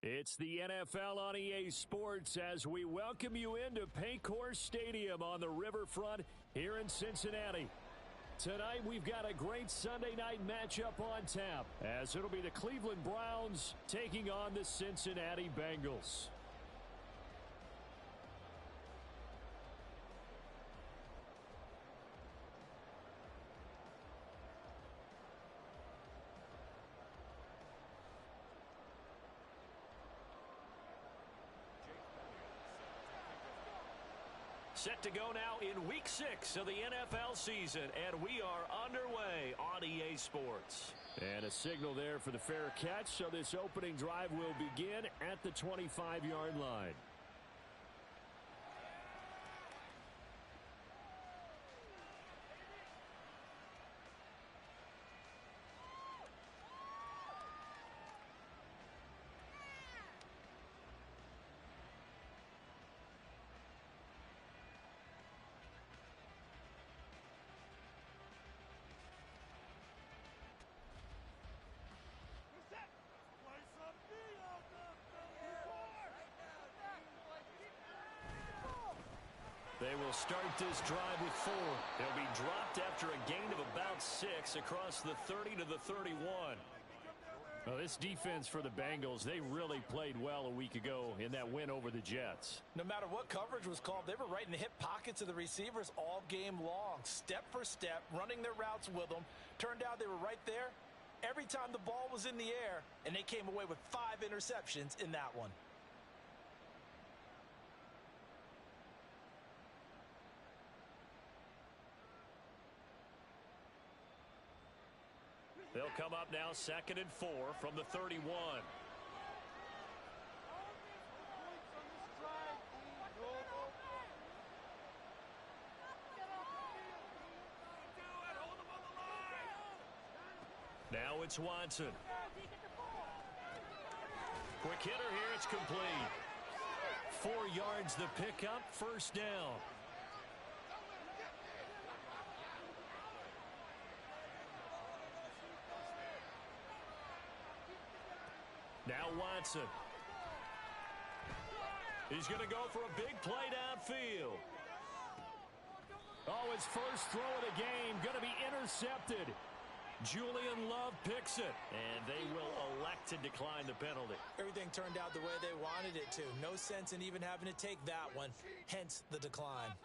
It's the NFL on EA Sports as we welcome you into Paycor Stadium on the riverfront here in Cincinnati. Tonight we've got a great Sunday night matchup on tap as it'll be the Cleveland Browns taking on the Cincinnati Bengals. Set to go now in Week 6 of the NFL season, and we are underway on EA Sports. And a signal there for the fair catch, so this opening drive will begin at the 25-yard line. They will start this drive with 4. They'll be dropped after a gain of about 6 across the 30 to the 31. Well, this defense for the Bengals, they really played well a week ago in that win over the Jets. No matter what coverage was called, they were right in the hip pockets of the receivers all game long, step for step, running their routes with them. Turned out they were right there every time the ball was in the air, and they came away with 5 interceptions in that one. They'll come up now 2nd and 4 from the 31. Now it's Watson. Quick hitter here, it's complete. 4 yards the pickup, first down. Now Watson. He's going to go for a big play downfield. Oh, his first throw of the game going to be intercepted. Julian Love picks it, and they will elect to decline the penalty. Everything turned out the way they wanted it to. No sense in even having to take that one, hence the decline.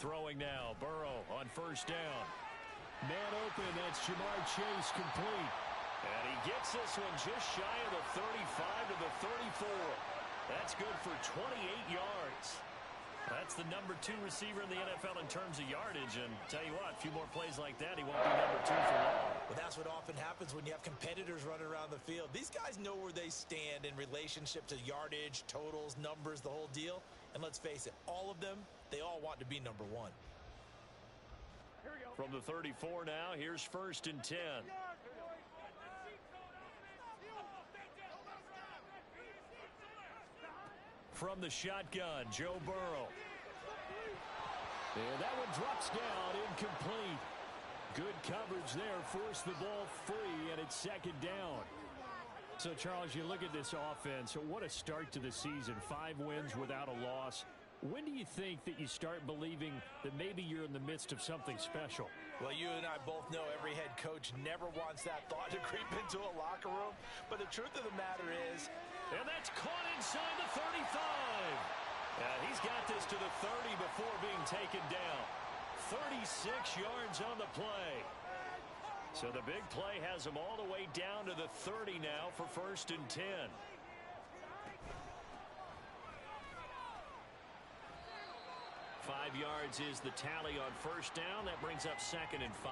Throwing now, Burrow on first down. Man open, that's Jamar Chase complete. And he gets this one just shy of the 35 to the 34. That's good for 28 yards. That's the number 2 receiver in the NFL in terms of yardage. And tell you what, a few more plays like that, he won't be number 2 for long. Well, that's what often happens when you have competitors running around the field. These guys know where they stand in relationship to yardage, totals, numbers, the whole deal. And let's face it, all of them, they all want to be number 1. From the 34 now, here's 1st and 10. From the shotgun, Joe Burrow. And that one drops down, incomplete. Good coverage there, forced the ball free, and it's 2nd down. So, Charles, you look at this offense, what a start to the season. 5 wins without a loss. When do you think that you start believing that maybe you're in the midst of something special? Well, you and I both know every head coach never wants that thought to creep into a locker room. But the truth of the matter is, and that's caught inside the 35. He's got this to the 30 before being taken down. 36 yards on the play. So the big play has him all the way down to the 30 now for 1st and 10. Five yards is the tally on first down. That brings up 2nd and 5.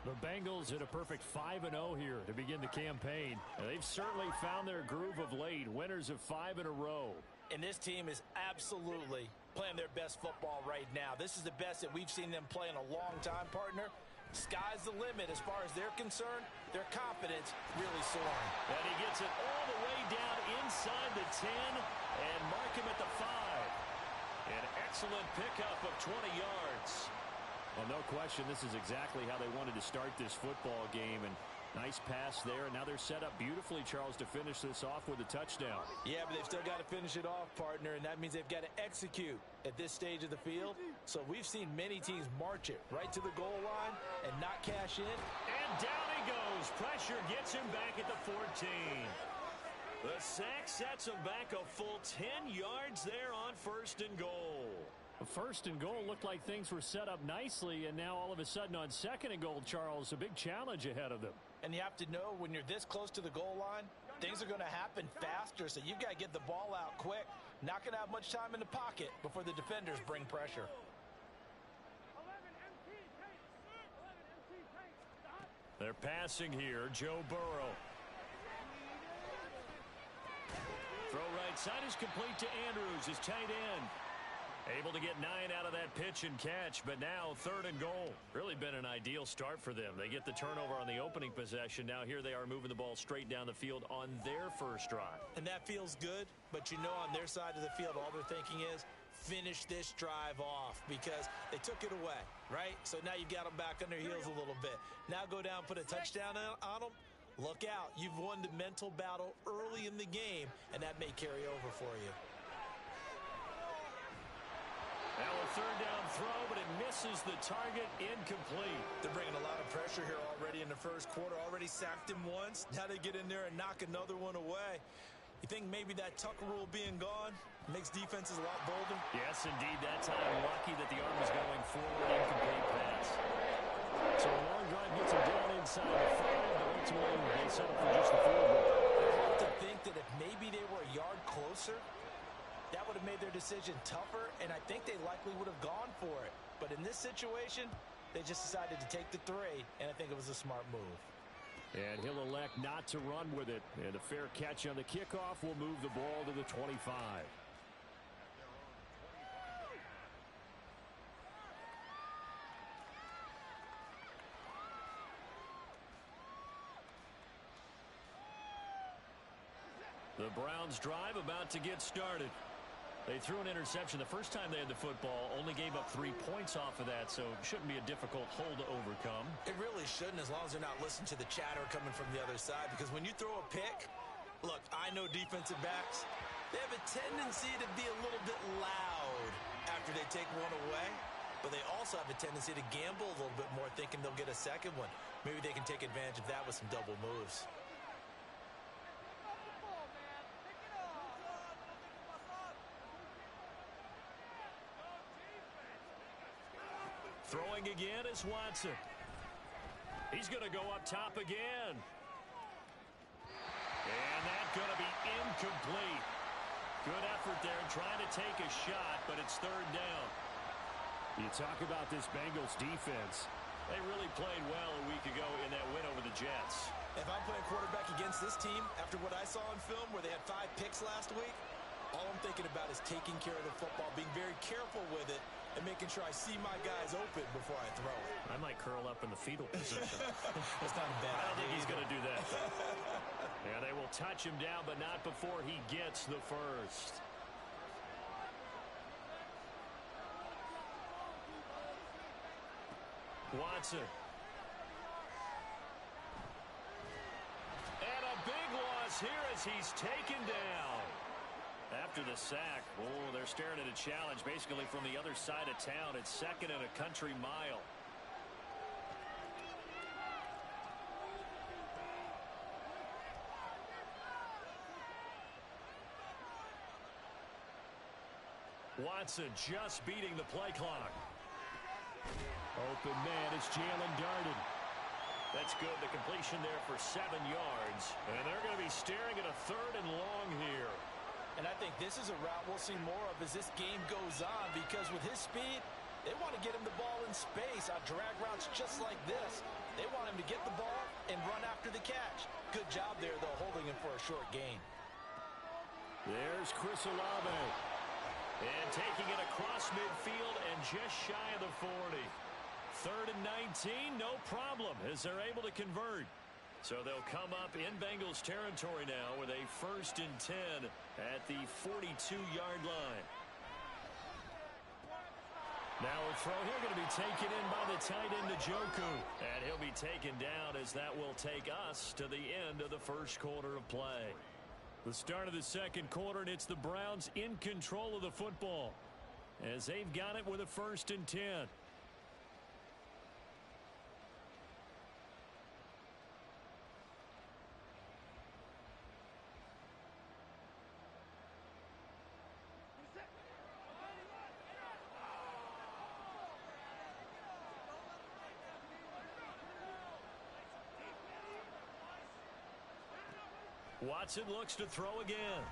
The Bengals at a perfect 5-0 here to begin the campaign. They've certainly found their groove of late, winners of 5 in a row. And this team is absolutely playing their best football right now. This is the best that we've seen them play in a long time, partner. Sky's the limit as far as they're concerned. their confidence really soaring. And he gets it all the way down inside the 10 and mark him at the 5. An excellent pickup of 20 yards. Well, no question, this is exactly how they wanted to start this football game. And nice pass there. And now they're set up beautifully, Charles, to finish this off with a touchdown. Yeah, but they've still got to finish it off, partner, and that means they've got to execute at this stage of the field. So we've seen many teams march it right to the goal line and not cash in. And down he goes. Pressure gets him back at the 14. The sack sets him back a full 10 yards there on 1st and goal. First and goal looked like things were set up nicely, and now all of a sudden on 2nd and goal, Charles, a big challenge ahead of them. And you have to know when you're this close to the goal line, things are going to happen faster, so you've got to get the ball out quick. Not going to have much time in the pocket before the defenders bring pressure. They're passing here, Joe Burrow. Throw right side is complete to Andrews, his tight end. Able to get 9 out of that pitch and catch, but now 3rd and goal. Really been an ideal start for them. They get the turnover on the opening possession. Now here they are moving the ball straight down the field on their first drive. And that feels good, but you know on their side of the field, all they're thinking is, finish this drive off because they took it away, right? So now you've got them back on their heels a little bit. Now go down, put a touchdown on them. Look out. You've won the mental battle early in the game, and that may carry over for you. Now a 3rd down throw, but it misses the target, incomplete. They're bringing a lot of pressure here already in the first quarter. Already sacked him once. Now they get in there and knock another one away. You think maybe that Tucker rule being gone makes defenses a lot bolder? Yes, indeed. That time lucky that the arm was going forward, incomplete pass. So a long drive gets him down inside the 5, but ultimately they set up for just the field goal. I have to think that if maybe they were a yard closer, that would have made their decision tougher, and I think they likely would have gone for it. But in this situation, they just decided to take the 3, and I think it was a smart move. And he'll elect not to run with it. And a fair catch on the kickoff will move the ball to the 25. The Browns drive about to get started. They threw an interception the first time they had the football, only gave up 3 points off of that, so it shouldn't be a difficult hole to overcome. It really shouldn't, as long as they're not listening to the chatter coming from the other side, because when you throw a pick, look, I know defensive backs, they have a tendency to be a little bit loud after they take one away, but they also have a tendency to gamble a little bit more, thinking they'll get a second one. Maybe they can take advantage of that with some double moves. Throwing again is Watson. He's going to go up top again. And that's going to be incomplete. Good effort there trying to take a shot, but it's 3rd down. You talk about this Bengals defense. They really played well a week ago in that win over the Jets. If I'm playing quarterback against this team, after what I saw on film where they had 5 picks last week, all I'm thinking about is taking care of the football, being very careful with it, and making sure I see my guys open before I throw it. I might curl up in the fetal position. That's not a bad idea. I don't think he's going to do that. Yeah, they will touch him down, but not before he gets the first. Watson. And a big loss here as he's taken down. After the sack, they're staring at a challenge basically from the other side of town. It's 2nd and a country mile. Watson just beating the play clock. Open man, it's Jalen Darden. That's good. The completion there for 7 yards. And they're going to be staring at a 3rd and long here. And I think this is a route we'll see more of as this game goes on, because with his speed, they want to get him the ball in space on drag routes just like this. They want him to get the ball and run after the catch. Good job there, though, holding him for a short gain. There's Chris Olave. And taking it across midfield and just shy of the 40. 3rd and 19, no problem, as they're able to convert. So they'll come up in Bengals territory now with a 1st and 10 at the 42-yard line. Now a throw here going to be taken in by the tight end, Njoku. And he'll be taken down as that will take us to the end of the first quarter of play. The start of the second quarter, and it's the Browns in control of the football as they've got it with a 1st and 10. Watson looks to throw again.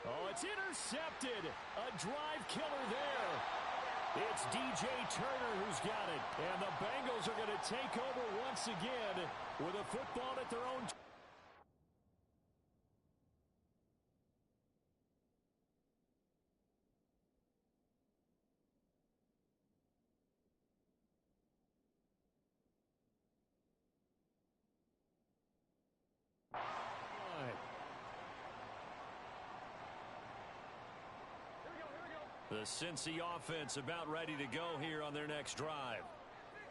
Oh, it's intercepted. A drive killer there. It's DJ Turner who's got it. And the Bengals are going to take over once again with a football at their own. The Cincy offense about ready to go here on their next drive.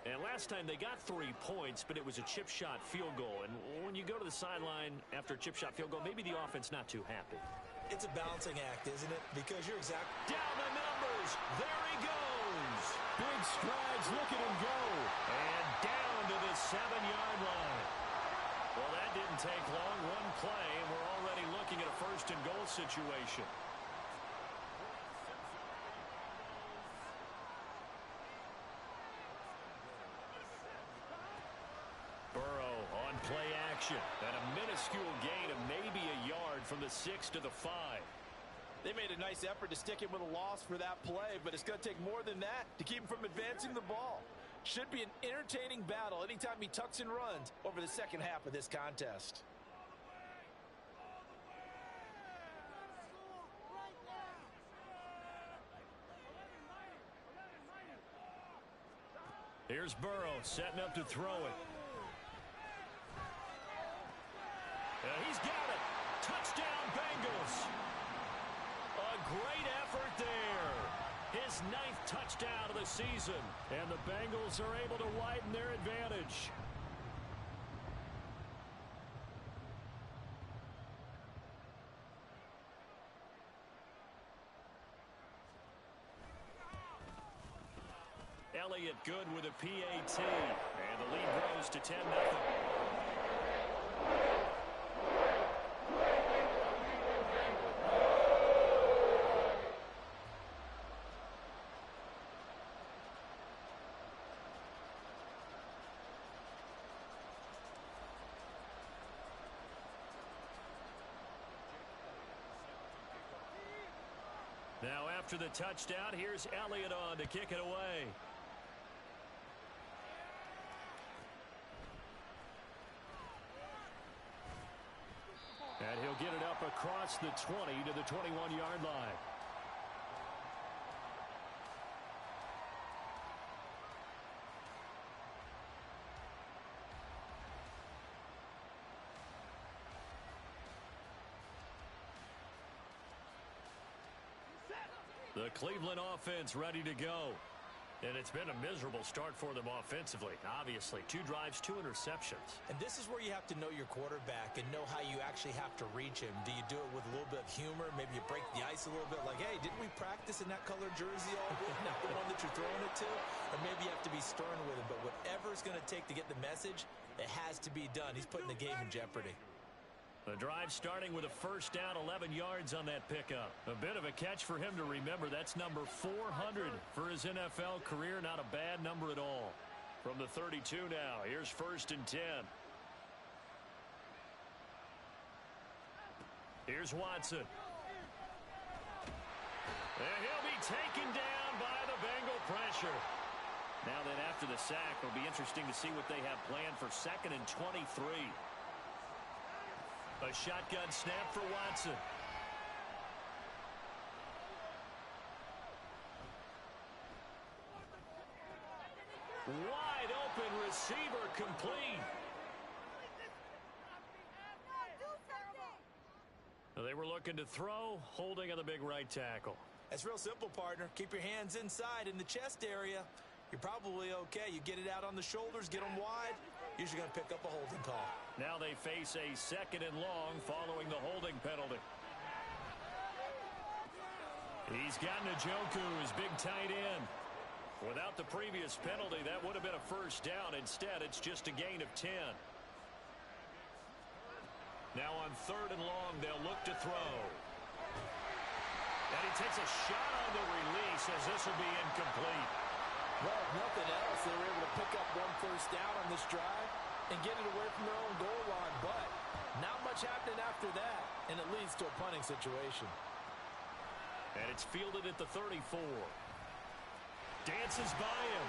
And last time they got 3 points, but it was a chip shot field goal. And when you go to the sideline after a chip shot field goal, maybe the offense not too happy. It's a balancing act, isn't it? Because you're exactly down the numbers. There he goes. Big strides. Look at him go. And down to the 7-yard line. Well, that didn't take long. One play, and we're already looking at a 1st and goal situation. Play action and a minuscule gain of maybe a yard from the 6 to the 5. They made a nice effort to stick him with a loss for that play, but it's going to take more than that to keep him from advancing the ball. Should be an entertaining battle anytime he tucks and runs over the second half of this contest. Here's Burrow setting up to throw it. He's got it. Touchdown, Bengals. A great effort there. His 9th touchdown of the season. And the Bengals are able to widen their advantage. Elliott good with a PAT. And the lead grows to 10-0. Now after the touchdown, here's Elliott on to kick it away. And he'll get it up across the 20 to the 21-yard line. The Cleveland offense ready to go. And it's been a miserable start for them offensively. Obviously, 2 drives, 2 interceptions. And this is where you have to know your quarterback and know how you actually have to reach him. Do you do it with a little bit of humor? Maybe you break the ice a little bit like, hey, didn't we practice in that colored jersey all week? Not the one that you're throwing it to? Or maybe you have to be stern with him. But whatever it's going to take to get the message, it has to be done. He's putting the game in jeopardy. The drive starting with a 1st down, 11 yards on that pickup. A bit of a catch for him to remember. That's number 400 for his NFL career. Not a bad number at all. From the 32 now, here's 1st and 10. Here's Watson. And he'll be taken down by the Bengal pressure. Now that after the sack, it'll be interesting to see what they have planned for 2nd and 23. A shotgun snap for Watson. Wide open receiver complete. They were looking to throw, holding on the big right tackle. It's real simple, partner. Keep your hands inside in the chest area. You're probably okay. You get it out on the shoulders, get them wide. Usually going to pick up a holding call. Now they face a 2nd and long following the holding penalty. He's got Njoku, his big tight end. Without the previous penalty, that would have been a first down. Instead, it's just a gain of 10. Now on 3rd and long, they'll look to throw. And he takes a shot on the release as this will be incomplete. Well, if nothing else, they were able to pick up 1 first down on this drive and get it away from their own goal line. But not much happening after that, and it leads to a punting situation. And it's fielded at the 34. Dances by him.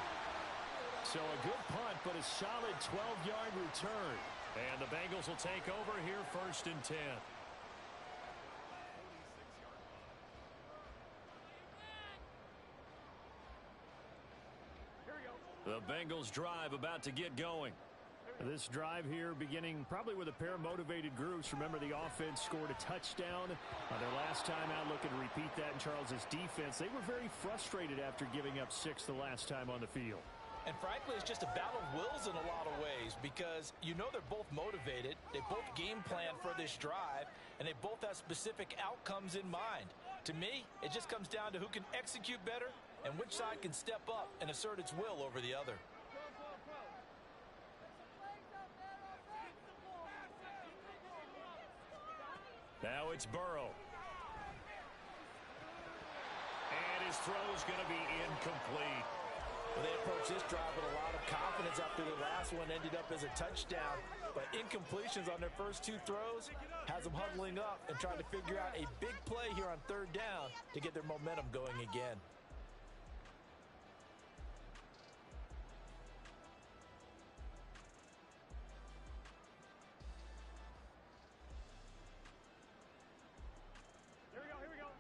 So a good punt, but a solid 12-yard return. And the Bengals will take over here 1st and 10. The Bengals drive about to get going. This drive here beginning probably with a pair of motivated groups. Remember, the offense scored a touchdown on their last time out. Looking to repeat that in Charles's defense. They were very frustrated after giving up 6 the last time on the field. And frankly, it's just a battle of wills in a lot of ways because you know they're both motivated. They both game plan for this drive, and they both have specific outcomes in mind. To me, it just comes down to who can execute better and which side can step up and assert its will over the other. Now it's Burrow. And his throw's going to be incomplete. Well, they approached this drive with a lot of confidence after the last one ended up as a touchdown. But incompletions on their first 2 throws has them huddling up and trying to figure out a big play here on 3rd down to get their momentum going again.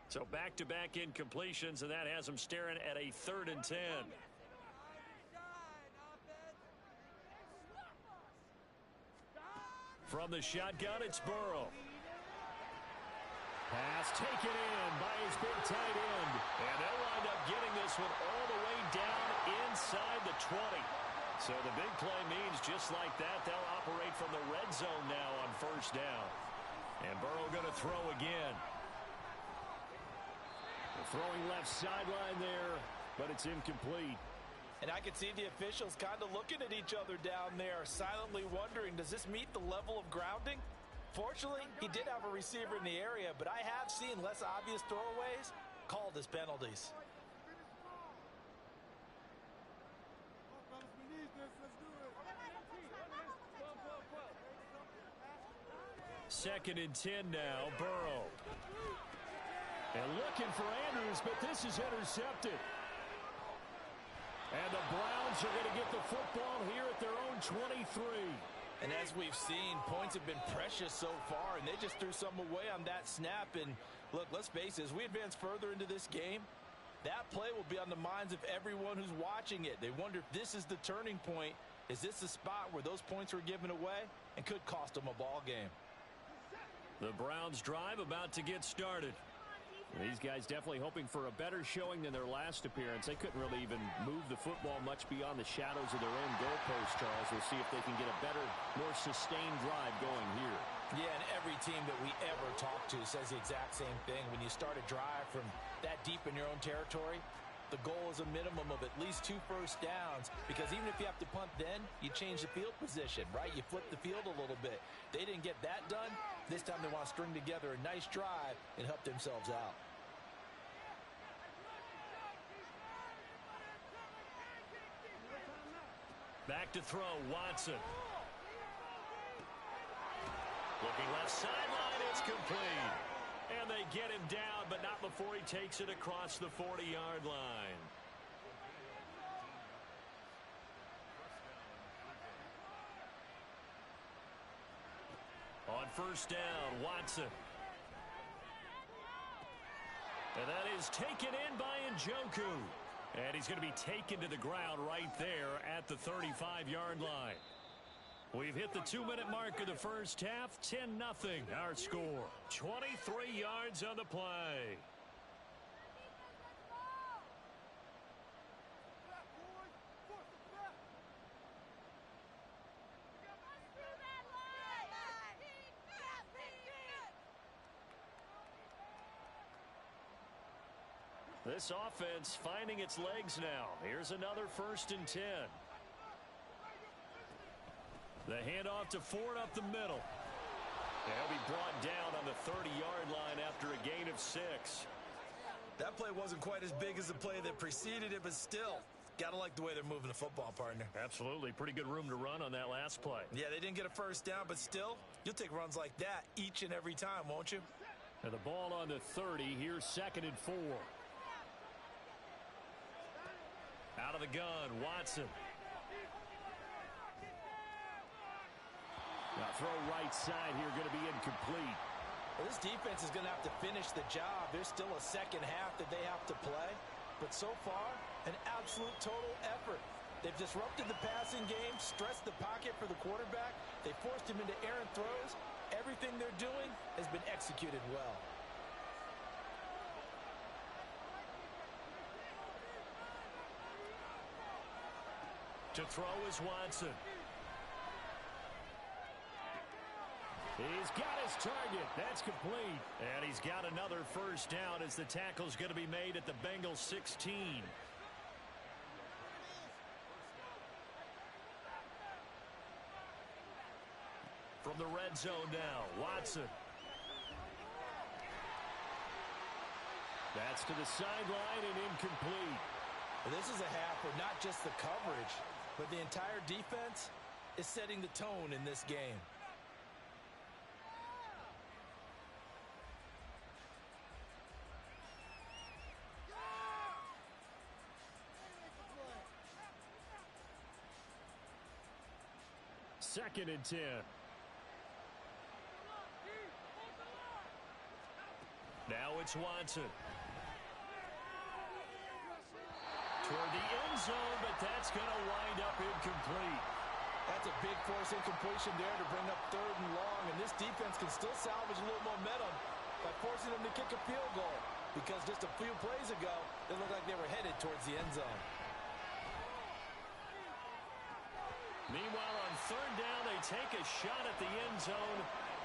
So back-to-back incompletions, and that has them staring at a 3rd and 10. From the shotgun, it's Burrow. Pass taken in by his big tight end. And they'll wind up getting this one all the way down inside the 20. So the big play means just like that, they'll operate from the red zone now on 1st down. And Burrow going to throw again. Throwing left sideline there, but it's incomplete. And I can see the officials kind of looking at each other down there, silently wondering, does this meet the level of grounding? Fortunately, he did have a receiver in the area, but I have seen less obvious throwaways called as penalties. Second and 10 now, Burrow. And looking for Andrews, but this is intercepted. And the Browns are going to get the football here at their own 23. And as we've seen, points have been precious so far, and they just threw some away on that snap. And look, let's face it, as we advance further into this game, that play will be on the minds of everyone who's watching it. They wonder if this is the turning point. Is this the spot where those points were given away and could cost them a ball game? The Browns drive about to get started. These guys definitely hoping for a better showing than their last appearance. They couldn't really even move the football much beyond the shadows of their own goalpost, Charles. We'll see if they can get a better, more sustained drive going here. Yeah, and every team that we ever talk to says the exact same thing. When you start a drive from that deep in your own territory, the goal is a minimum of at least 2 first downs, because even if you have to punt then, you change the field position, right? You flip the field a little bit. They didn't get that done. This time they want to string together a nice drive and help themselves out. Back to throw, Watson. Looking left sideline, it's complete. And they get him down, but not before he takes it across the 40-yard line. On first down, Watson. And that is taken in by Njoku. And he's going to be taken to the ground right there at the 35-yard line. We've hit the 2-minute mark of the first half. 10-0 our score. 23 yards on the play. This offense finding its legs now. Here's another 1st and 10. The handoff to Ford up the middle. He'll be brought down on the 30-yard line after a gain of 6. That play wasn't quite as big as the play that preceded it, but still, gotta like the way they're moving the football, partner. Absolutely. Pretty good room to run on that last play. Yeah, they didn't get a first down, but still, you'll take runs like that each and every time, won't you? And the ball on the 30. Here's 2nd and 4. Out of the gun, Watson. Now throw right side here, going to be incomplete. Well, this defense is going to have to finish the job. There's still a second half that they have to play. But so far, an absolute total effort. They've disrupted the passing game, stressed the pocket for the quarterback. They forced him into errant throws. Everything they're doing has been executed well. To throw is Watson. He's got his target. That's complete. And he's got another first down as the tackle's going to be made at the Bengals 16. From the red zone now, Watson. That's to the sideline and incomplete. Well, this is a half where not just the coverage, but the entire defense is setting the tone in this game. Second and 10. Now it's Watson. Toward the end zone, but that's going to wind up incomplete. That's a big force incompletion there to bring up 3rd and long, and this defense can still salvage a little momentum by forcing them to kick a field goal, because just a few plays ago, they looked like they were headed towards the end zone. Meanwhile, on 3rd down, they take a shot at the end zone,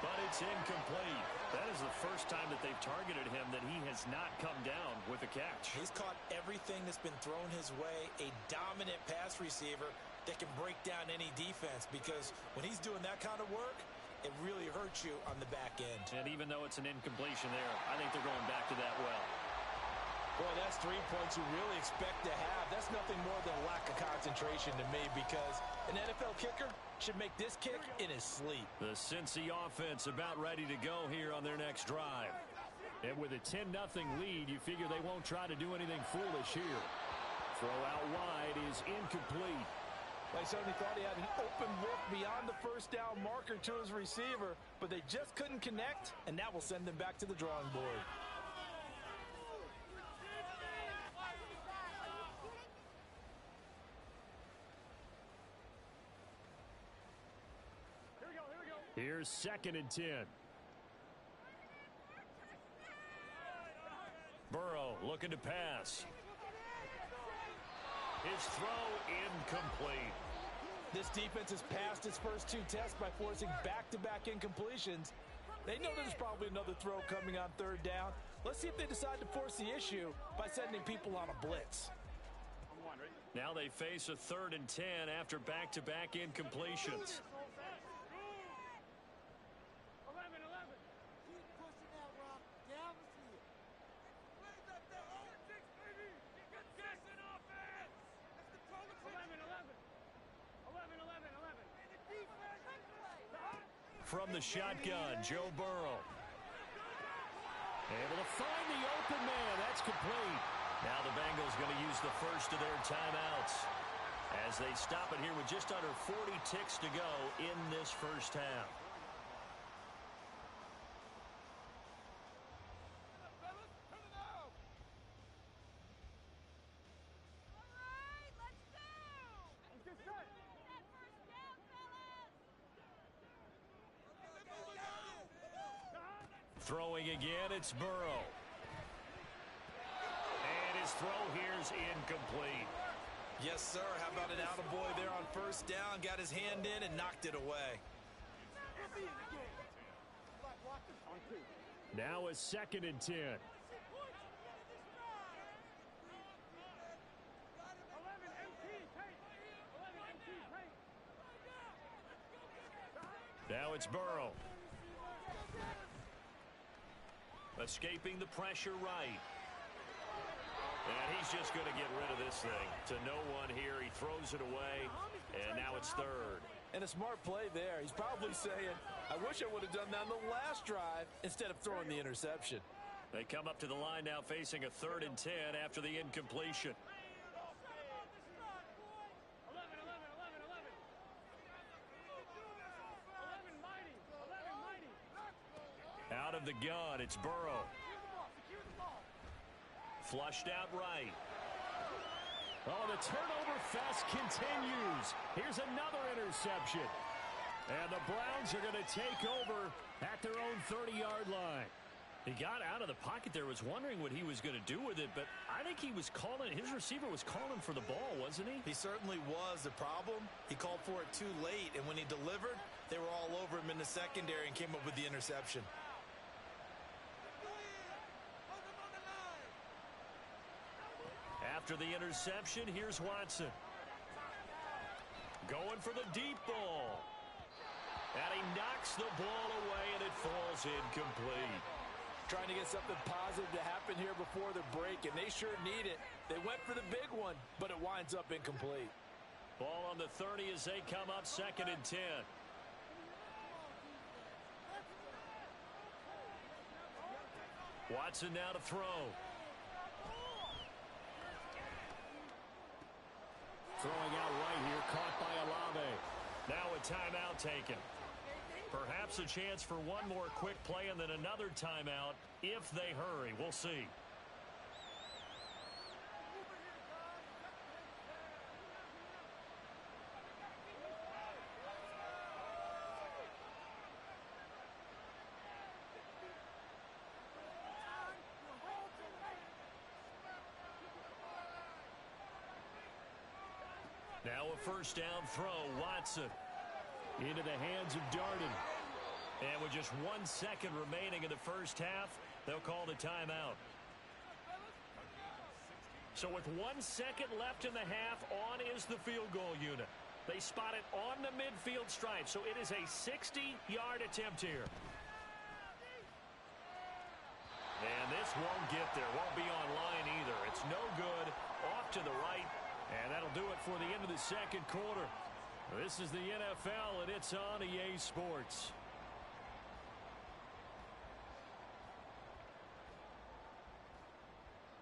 but it's incomplete. That is the first time that they've targeted him that he has not come down with a catch. He's caught everything that's been thrown his way, a dominant pass receiver that can break down any defense, because when he's doing that kind of work, it really hurts you on the back end. And even though it's an incompletion there, I think they're going back to that well. Boy, that's 3 points you really expect to have. That's nothing more than a lack of concentration to me, because an NFL kicker should make this kick in his sleep. The Cincy offense about ready to go here on their next drive. And with a 10-0 lead, you figure they won't try to do anything foolish here. Throw out wide is incomplete. I certainly thought he had an open look beyond the first down marker to his receiver, but they just couldn't connect, and that will send them back to the drawing board. Here's 2nd and 10. Burrow looking to pass. His throw incomplete. This defense has passed its first 2 tests by forcing back-to-back incompletions. They know there's probably another throw coming on 3rd down. Let's see if they decide to force the issue by sending people on a blitz. Now they face a 3rd and 10 after back-to-back incompletions. From the shotgun, Joe Burrow. Able to find the open man. That's complete. Now the Bengals going to use the first of their timeouts as they stop it here with just under 40 ticks to go in this first half. Throwing again, it's Burrow. And his throw here's incomplete. Yes, sir. How about an attaboy there on first down? Got his hand in and knocked it away. Now a 2nd and 10. Now it's Burrow. Escaping the pressure right. And he's just going to get rid of this thing. To no one here. He throws it away. And now it's 3rd. And a smart play there. He's probably saying, I wish I would have done that on the last drive instead of throwing the interception. They come up to the line now facing a 3rd and 10 after the incompletion. Out of the gun, it's Burrow. Flushed out right. Oh, the turnover fest continues. Here's another interception. And the Browns are going to take over at their own 30-yard line. He got out of the pocket there, was wondering what he was going to do with it, but I think he was calling, his receiver was calling for the ball, wasn't he? He certainly was. The problem, he called for it too late, and when he delivered, they were all over him in the secondary and came up with the interception. After the interception, here's Watson. Going for the deep ball. And he knocks the ball away, and it falls incomplete. Trying to get something positive to happen here before the break, and they sure need it. They went for the big one, but it winds up incomplete. Ball on the 30 as they come up 2nd and 10. Watson now to throw. Throwing out right here, caught by Olave. Now a timeout taken. Perhaps a chance for one more quick play and then another timeout if they hurry. We'll see. Now a first down throw, Watson. Into the hands of Darden. And with just 1 second remaining in the first half, they'll call the timeout. So with 1 second left in the half, on is the field goal unit. They spot it on the midfield stripe, so it is a 60-yard attempt here. And this won't get there, won't be on line either. It's no good, off to the right, and that'll do it for the end of the second quarter. This is the NFL, and it's on EA Sports.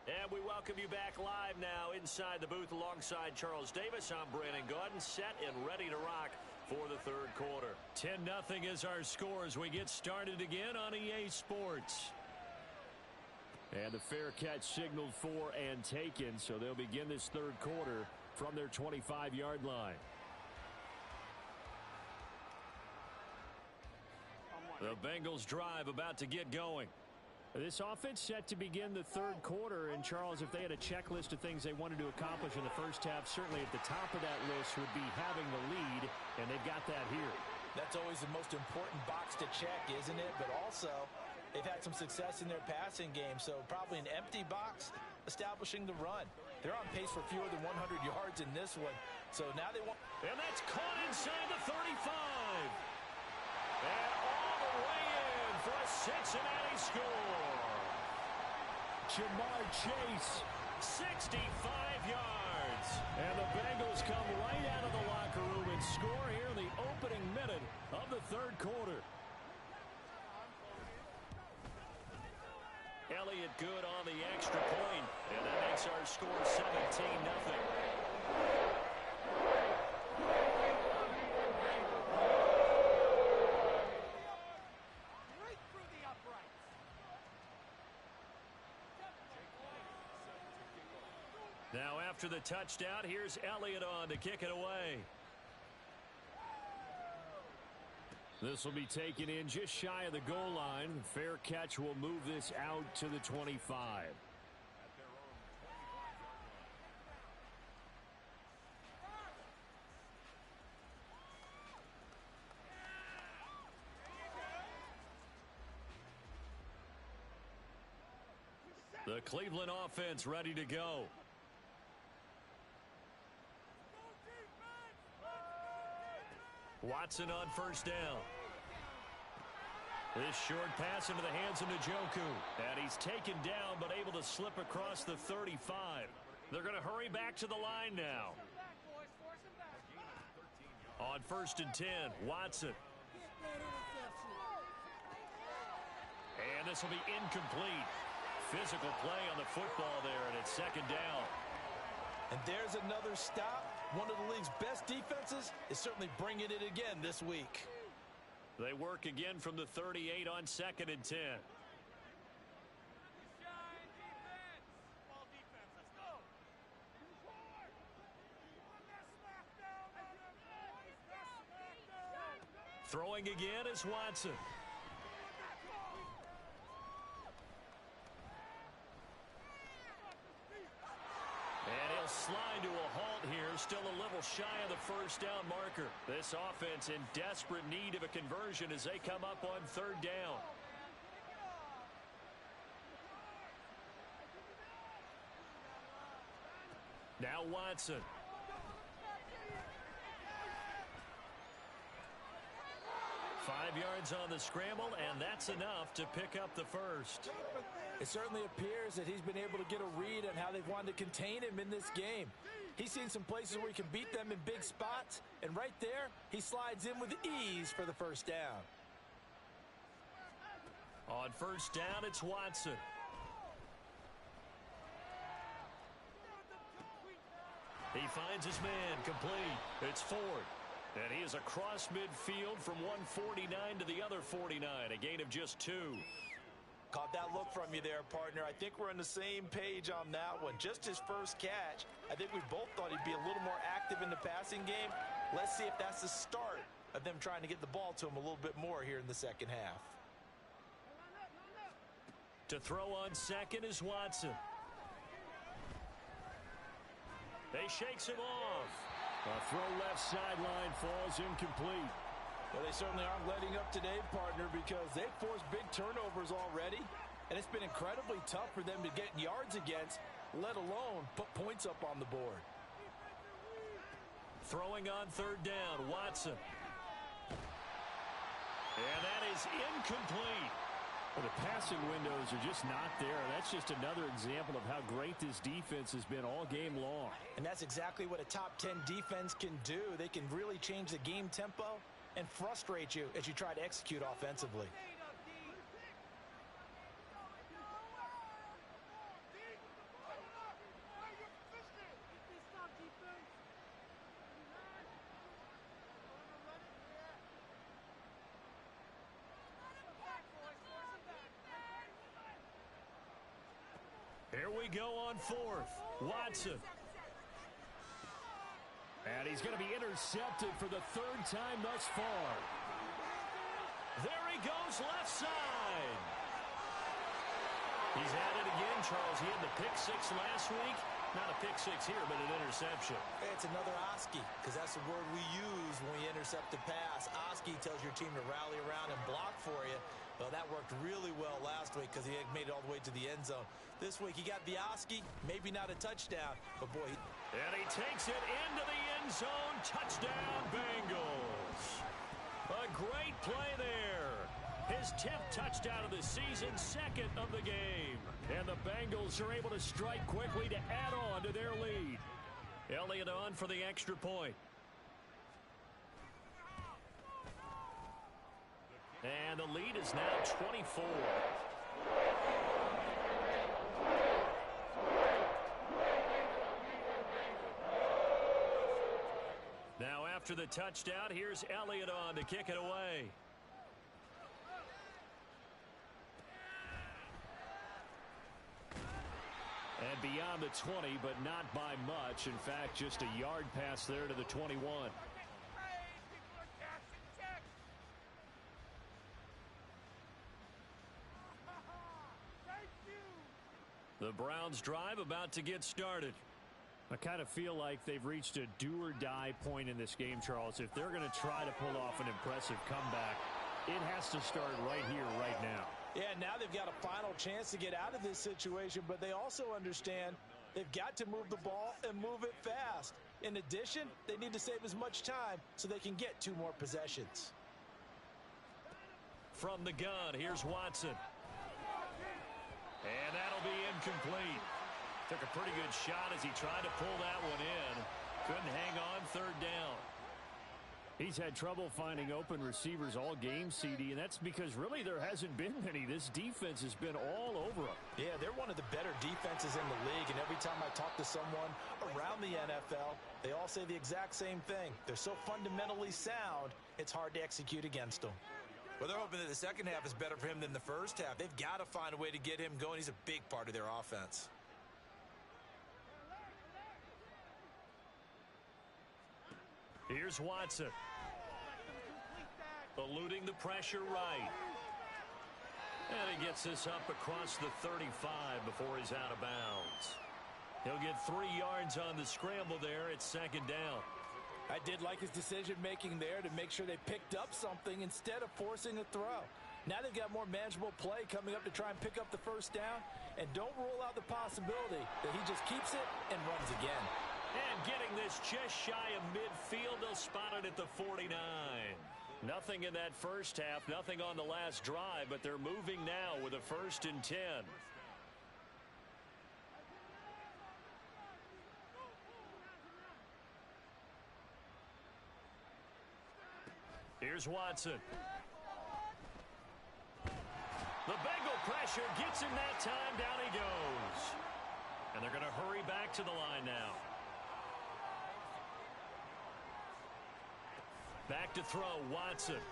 And we welcome you back live now inside the booth alongside Charles Davis. I'm Brandon Gaudin, set and ready to rock for the third quarter. 10-0 is our score as we get started again on EA Sports. And the fair catch signaled for and taken, so they'll begin this third quarter from their 25-yard line. The Bengals drive about to get going. This offense set to begin the third quarter, and Charles, if they had a checklist of things they wanted to accomplish in the first half, certainly at the top of that list would be having the lead, and they've got that here. That's always the most important box to check, isn't it? But also, they've had some success in their passing game, so probably an empty box establishing the run. They're on pace for fewer than 100 yards in this one, so now they want... And that's caught inside the 35. And all the way in for a Cincinnati score. Jamar Chase, 65 yards. And the Bengals come right out of the locker room and score here in the opening minute of the third quarter. Elliott good on the extra point, and that makes our score 17-0. Now after the touchdown, here's Elliott on to kick it away. This will be taken in just shy of the goal line. Fair catch will move this out to the 25. The Cleveland offense ready to go. Watson on first down. This short pass into the hands of Njoku. And he's taken down but able to slip across the 35. They're going to hurry back to the line now. On first and 10, Watson. And this will be incomplete. Physical play on the football there, and it's second down. And there's another stop. One of the league's best defenses is certainly bringing it again this week. They work again from the 38 on second and 10. Throwing again is Watson. And he'll slide to a halt here, still a little shy of the first down marker. This offense in desperate need of a conversion as they come up on third down. Now Watson. 5 yards on the scramble, and that's enough to pick up the first. It certainly appears that he's been able to get a read on how they've wanted to contain him in this game. He's seen some places where he can beat them in big spots, and right there, he slides in with ease for the first down. On first down, it's Watson. He finds his man complete. It's Ford. And he is across midfield from 149 to the other 49, a gain of just 2. Caught that look from you there, partner. I think we're on the same page on that one. Just his first catch. I think we both thought he'd be a little more active in the passing game. Let's see if that's the start of them trying to get the ball to him a little bit more here in the second half. To throw on second is Watson. He shakes him off. A throw left sideline falls incomplete. Well, they certainly aren't letting up today, partner, because they've forced big turnovers already, and it's been incredibly tough for them to get yards against, let alone put points up on the board. Throwing on third down, Watson. And that is incomplete. Well, the passing windows are just not there. That's just another example of how great this defense has been all game long. And that's exactly what a top 10 defense can do. They can really change the game tempo and frustrate you as you try to execute offensively. Here we go on fourth. Watson. And he's going to be intercepted for the third time thus far. There he goes left side. He's at it again, Charles. He had the pick six last week. Not a pick six here, but an interception. It's another Oski, because that's the word we use when we intercept a pass. Oski tells your team to rally around and block for you. Well, that worked really well last week because he had made it all the way to the end zone. This week, he got the Oski, maybe not a touchdown, but boy. And he takes it into the end zone. Touchdown, Bengals. A great play there. His 10th touchdown of the season, second of the game. And the Bengals are able to strike quickly to add on to their lead. Elliott on for the extra point. And the lead is now 24. Now after the touchdown, here's Elliott on to kick it away. And beyond the 20, but not by much. In fact, just a yard pass there to the 21. The Browns drive about to get started. I kind of feel like they've reached a do-or-die point in this game, Charles. If they're going to try to pull off an impressive comeback, it has to start right here, right now. Yeah, now they've got a final chance to get out of this situation, but they also understand they've got to move the ball and move it fast. In addition, they need to save as much time so they can get 2 more possessions. From the gun, here's Watson. And that'll be incomplete. Took a pretty good shot as he tried to pull that one in. Couldn't hang on, 3rd down. He's had trouble finding open receivers all game, CD, and that's because really there hasn't been many. This defense has been all over them. Yeah, they're one of the better defenses in the league, and every time I talk to someone around the NFL, they all say the exact same thing. They're so fundamentally sound, it's hard to execute against them. Well, they're hoping that the second half is better for him than the first half. They've got to find a way to get him going. He's a big part of their offense. Here's Watson. Eluding the pressure right. And he gets this up across the 35 before he's out of bounds. He'll get 3 yards on the scramble there. It's 2nd down. I did like his decision-making there to make sure they picked up something instead of forcing a throw. Now they've got more manageable play coming up to try and pick up the 1st down. And don't rule out the possibility that he just keeps it and runs again. And getting this just shy of midfield, they'll spot it at the 49. Nothing in that first half, nothing on the last drive, but they're moving now with a 1st and 10. Here's Watson. The Bengal pressure gets him that time. Down he goes. And they're going to hurry back to the line now. Back to throw, Watson.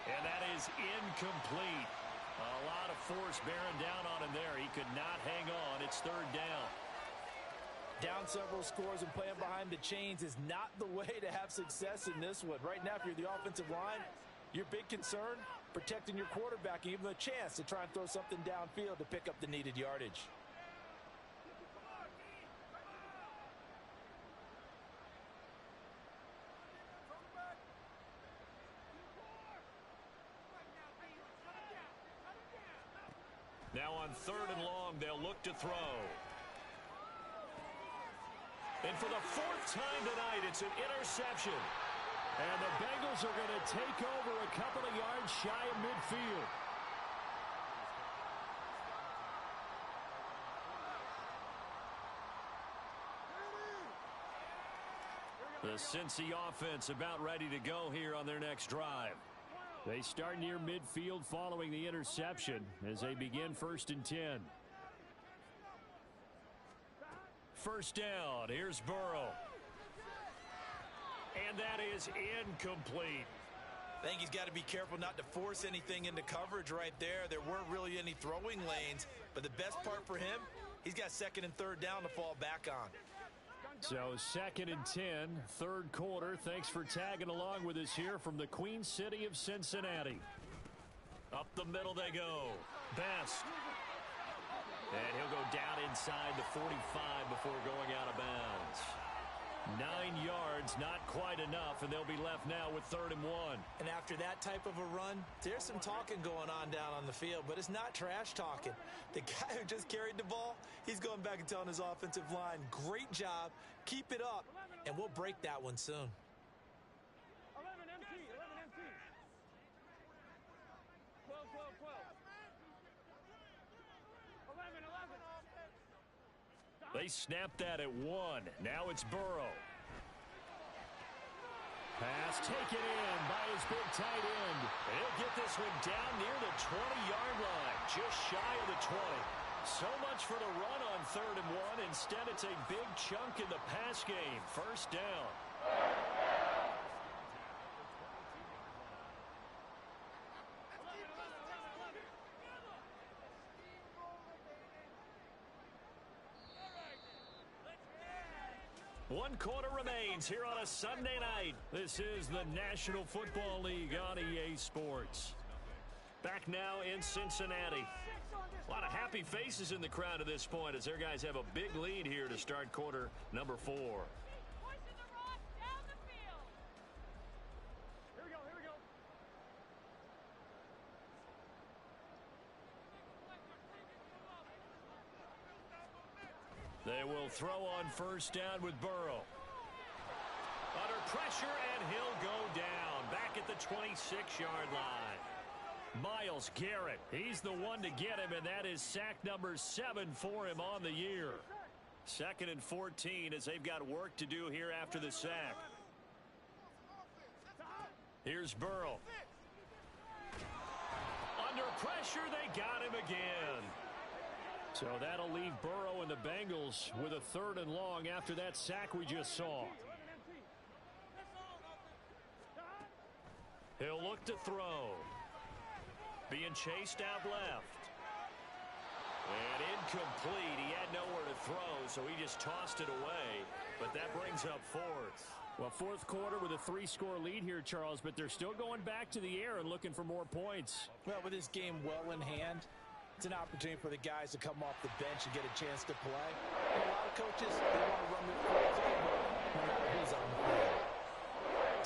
And that is incomplete. A lot of force bearing down on him there. He could not hang on. It's 3rd down. Down several scores and playing behind the chains is not the way to have success in this one. Right now, if you're the offensive line, your big concern, protecting your quarterback and give him a chance to try and throw something downfield to pick up the needed yardage. Now on 3rd and long, they'll look to throw. And for the 4th time tonight, it's an interception. And the Bengals are going to take over a couple of yards shy of midfield. The Cincy offense about ready to go here on their next drive. They start near midfield following the interception as they begin 1st and 10. 1st down. Here's Burrow. And that is incomplete. I think he's got to be careful not to force anything into coverage right there. There weren't really any throwing lanes, but the best part for him, he's got 2nd and 3rd down to fall back on. So 2nd and 10, 3rd quarter. Thanks for tagging along with us here from the Queen City of Cincinnati. Up the middle they go. Best. And he'll go down inside the 45 before going out of bounds. 9 yards, not quite enough, and they'll be left now with 3rd and 1. And after that type of a run, there's some talking going on down on the field, but it's not trash talking. The guy who just carried the ball, he's going back and telling his offensive line, great job, keep it up, and we'll break that one soon. 11 MT, 11 MT. 12, 12, 12. 11, 11. They snapped that at 1. Now it's Burrow. Pass taken in by his big tight end. He'll get this one down near the 20-yard line, just shy of the 20. So much for the run on 3rd and 1. Instead, it's a big chunk in the pass game. 1st down. One quarter remains here on a Sunday night. This is the National Football League on EA Sports. Back now in Cincinnati. A lot of happy faces in the crowd at this point as their guys have a big lead here to start quarter number 4. Here we go, here we go. They will throw on first down with Burrow. Under pressure, and he'll go down. Back at the 26-yard line. Myles Garrett, he's the one to get him, and that is sack number 7 for him on the year. 2nd and 14 as they've got work to do here after the sack. Here's Burrow. Under pressure, they got him again. So that'll leave Burrow and the Bengals with a 3rd and long after that sack we just saw. He'll look to throw. Being chased out left. And incomplete. He had nowhere to throw, so he just tossed it away. But that brings up 4th. Well, 4th quarter with a 3-score lead here, Charles, but they're still going back to the air and looking for more points. Well, with this game well in hand, it's an opportunity for the guys to come off the bench and get a chance to play. And a lot of coaches, they want to run their playbook no matter who's on the field.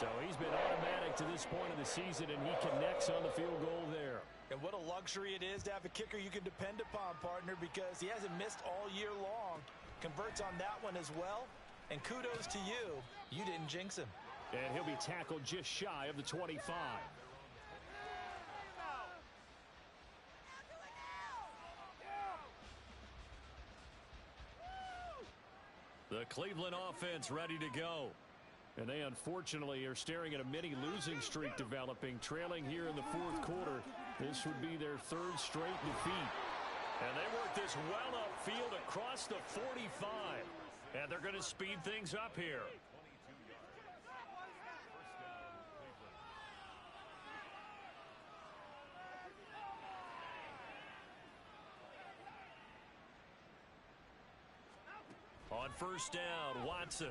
So he's been automatic to this point of the season, and he connects on the field goal there. And what a luxury it is to have a kicker you can depend upon, partner, because he hasn't missed all year long. Converts on that one as well. And kudos to you. You didn't jinx him. And he'll be tackled just shy of the 25. The Cleveland offense ready to go. And they unfortunately are staring at a mini losing streak developing, trailing here in the 4th quarter. This would be their 3rd straight defeat. And they work this well upfield across the 45. And they're going to speed things up here. On first down, Watson.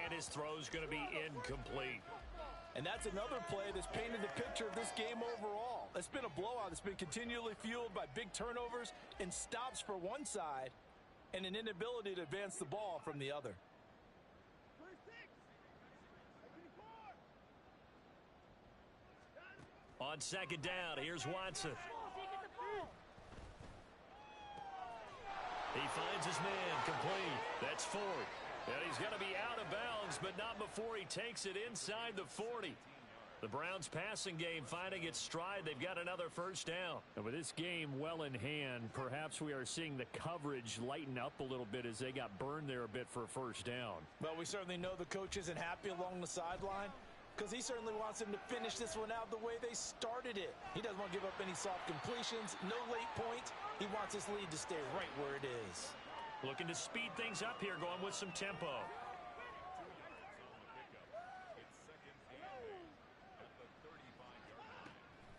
And his throw's going to be incomplete. And that's another play that's painted the picture of this game overall. It's been a blowout. It's been continually fueled by big turnovers and stops for one side and an inability to advance the ball from the other. On 2nd down, here's Watson. He finds his man complete. That's 4. And he's going to be out of bounds, but not before he takes it inside the 40. The Browns passing game finding its stride. They've got another first down. And with this game well in hand, perhaps we are seeing the coverage lighten up a little bit as they got burned there a bit for a first down. Well, we certainly know the coach isn't happy along the sideline because he certainly wants them to finish this one out the way they started it. He doesn't want to give up any soft completions, no late points. He wants his lead to stay right where it is. Looking to speed things up here, going with some tempo.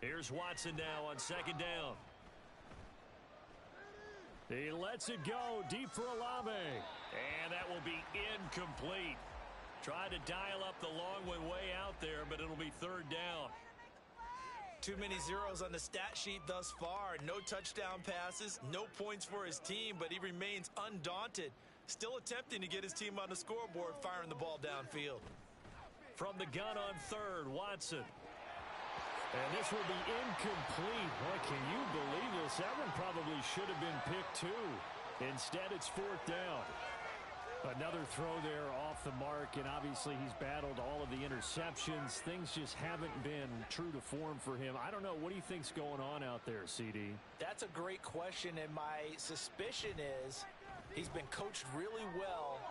Here's Watson now on 2nd down. He lets it go deep for Olave. And that will be incomplete. Tried to dial up the long one way out there, but it'll be 3rd down. Too many zeros on the stat sheet thus far. No touchdown passes, no points for his team, but he remains undaunted. Still attempting to get his team on the scoreboard, firing the ball downfield. From the gun on 3rd, Watson. And this will be incomplete. Boy, can you believe this? That one probably should have been picked too. Instead, it's 4th down. Another throw there off the mark, and obviously he's battled all of the interceptions. Things just haven't been true to form for him. I don't know. What do you think's going on out there, CD? That's a great question, and my suspicion is he's been coached really well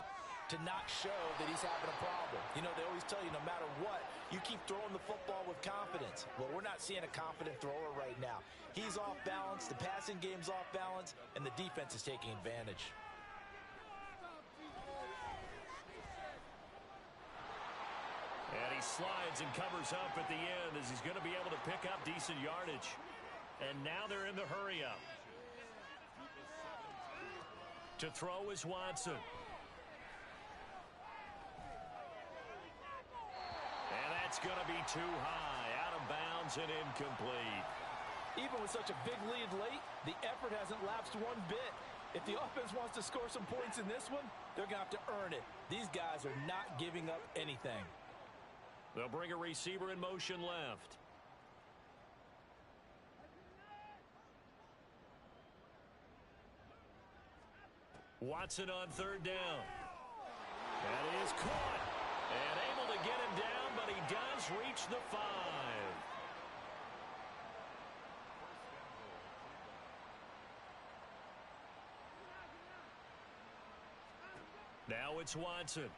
to not show that he's having a problem. You know, they always tell you no matter what, you keep throwing the football with confidence. Well, we're not seeing a confident thrower right now. He's off balance, the passing game's off balance, and the defense is taking advantage. And he slides and covers up at the end as he's going to be able to pick up decent yardage. And now they're in the hurry up. To throw is Watson. And that's going to be too high. Out of of bounds and incomplete. Even with such a big lead late, the effort hasn't lapsed one bit. If the offense wants to score some points in this one, they're going to have to earn it. These guys are not giving up anything. They'll bring a receiver in motion left. Watson on third down. That is caught. And able to get him down, but he does reach the 5. Now it's Watson. And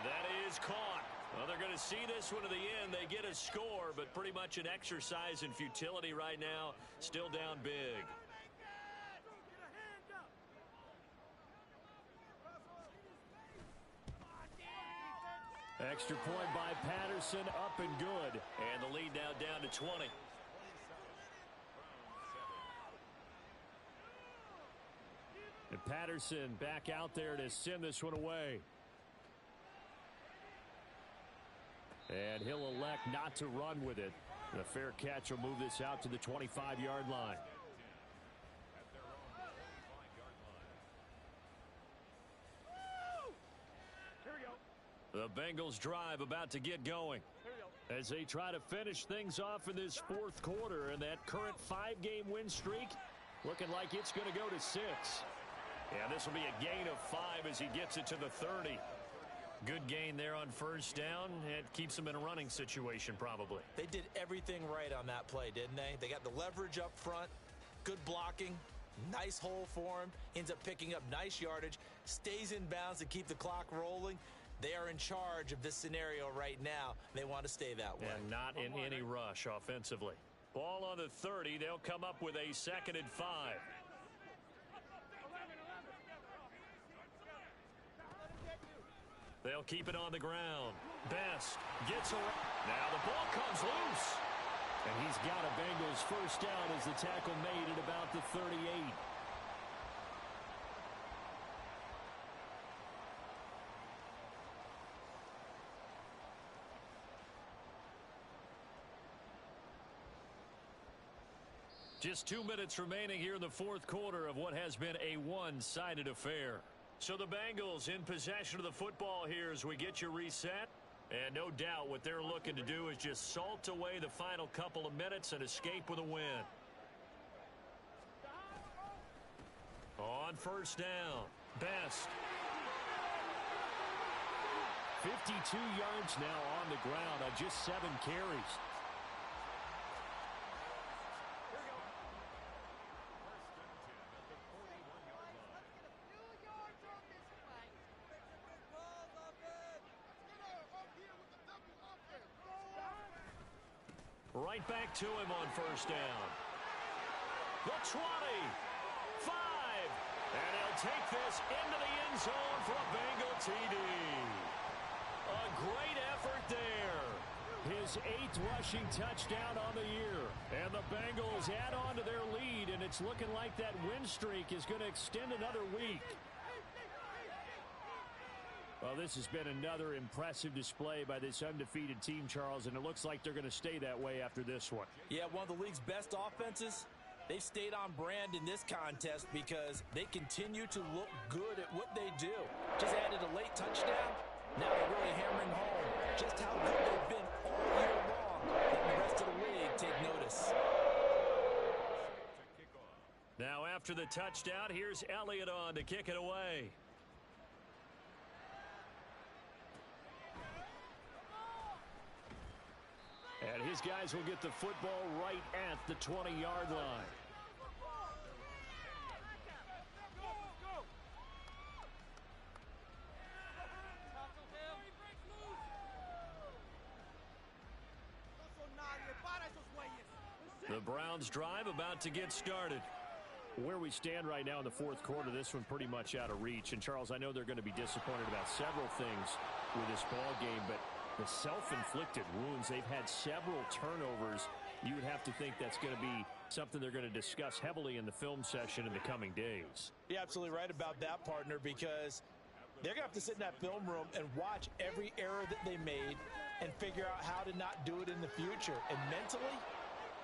that is caught. Well, they're going to see this one to the end. They get a score, but pretty much an exercise in futility right now. Still down big. Extra point by Patterson, up and good. And the lead now down to 20. And Patterson back out there to send this one away. And he'll elect not to run with it. The fair catch will move this out to the 25-yard line. The Bengals drive about to get going as they try to finish things off in this fourth quarter, and that current 5-game win streak looking like it's going to go to 6. Yeah, this will be a gain of 5 as he gets it to the 30. Good gain there on first down. It keeps him in a running situation probably. They did everything right on that play, didn't they? They got the leverage up front, good blocking, nice hole for him, ends up picking up nice yardage, stays in bounds to keep the clock rolling. They are in charge of this scenario right now. They want to stay that way. And not in any rush offensively. Ball on the 30. They'll come up with a 2nd and 5. They'll keep it on the ground. Best gets around. Now the ball comes loose. And he's got a Bengals first down as the tackle made at about the 38. Just 2 minutes remaining here in the fourth quarter of what has been a one-sided affair. So the Bengals in possession of the football here as we get you reset. And no doubt what they're looking to do is just salt away the final couple of minutes and escape with a win. On first down, Best. 52 yards now on the ground on just 7 carries. Right back to him on first down. The 20, 5, and he'll take this into the end zone for a Bengal TD. A great effort there. His 8th rushing touchdown on the year. And the Bengals add on to their lead, and it's looking like that win streak is going to extend another week. Well, this has been another impressive display by this undefeated team, Charles, and it looks like they're going to stay that way after this one. Yeah, one of the league's best offenses. They've stayed on brand in this contest because they continue to look good at what they do. Just added a late touchdown. Now they're really hammering home just how good they've been all year long. Letting the rest of the league take notice. Now after the touchdown, here's Elliott on to kick it away. And his guys will get the football right at the 20-yard line. The Browns drive about to get started. Where we stand right now in the fourth quarter, this one pretty much out of reach. And, Charles, I know they're going to be disappointed about several things with this ball game, but the self-inflicted wounds, they've had several turnovers. You would have to think that's going to be something they're going to discuss heavily in the film session in the coming days. You're absolutely right about that, partner, because they're going to have to sit in that film room and watch every error that they made and figure out how to not do it in the future. And mentally,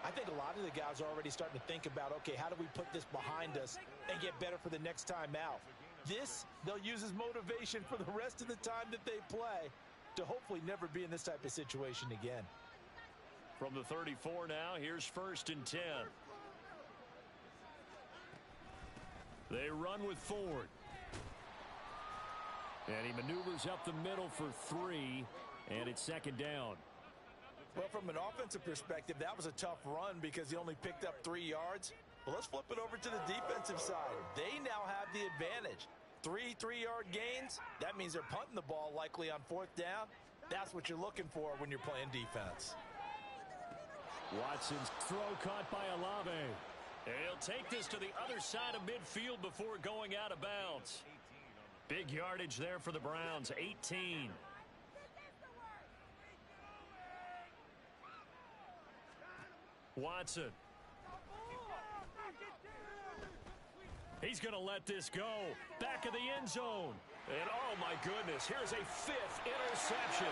I think a lot of the guys are already starting to think about, okay, how do we put this behind us and get better for the next time out? This, they'll use as motivation for the rest of the time that they play to hopefully never be in this type of situation again. From the 34 now, here's 1st and 10. They run with Ford. And he maneuvers up the middle for 3, and it's 2nd down. Well, from an offensive perspective, that was a tough run because he only picked up 3 yards. Well, let's flip it over to the defensive side. They now have the advantage. 3 3-yard gains, that means they're punting the ball likely on 4th down. That's what you're looking for when you're playing defense. Watson's throw caught by Olave. He'll take this to the other side of midfield before going out of bounds. Big yardage there for the Browns, 18. Watson. He's going to let this go. Back of the end zone. And oh my goodness, here's a 5th interception.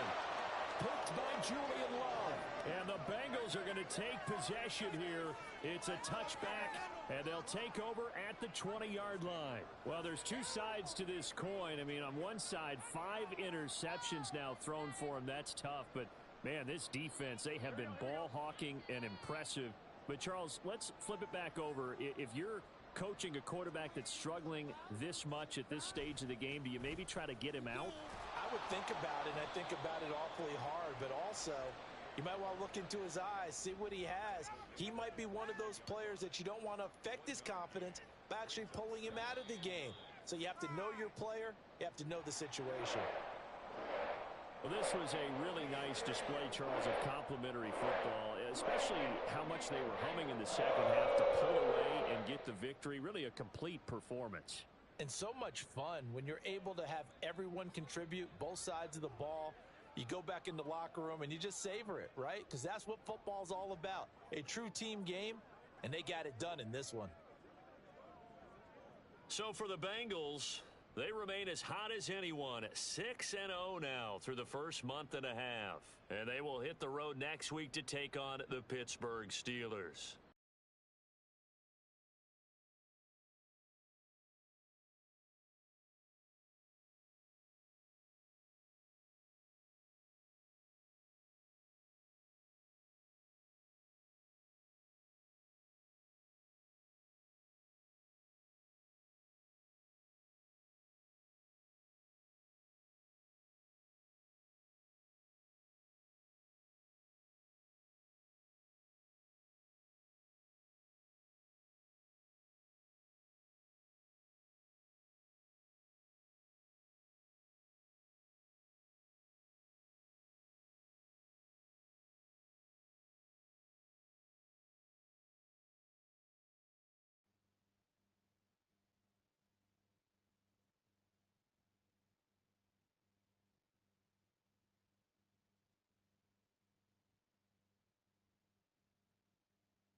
Picked by Julian Love. And the Bengals are going to take possession here. It's a touchback, and they'll take over at the 20-yard line. Well, there's 2 sides to this coin. I mean, on one side, 5 interceptions now thrown for him. That's tough, but man, this defense, they have been ball hawking and impressive. But Charles, let's flip it back over. If you're coaching a quarterback that's struggling this much at this stage of the game, do you maybe try to get him out? I would think about it, and I think about it awfully hard, but also you might want to look into his eyes, see what he has. He might be one of those players that you don't want to affect his confidence by actually pulling him out of the game. So you have to know your player, you have to know the situation. Well, this was a really nice display, Charles, of complimentary football, especially how much they were humming in the second half to pull away and get the victory. Really a complete performance. And so much fun when you're able to have everyone contribute, both sides of the ball. You go back in the locker room and you just savor it, right? Because that's what football's all about. A true team game, and they got it done in this one. So for the Bengals, they remain as hot as anyone, 6-0 now through the first month and a half. And they will hit the road next week to take on the Pittsburgh Steelers.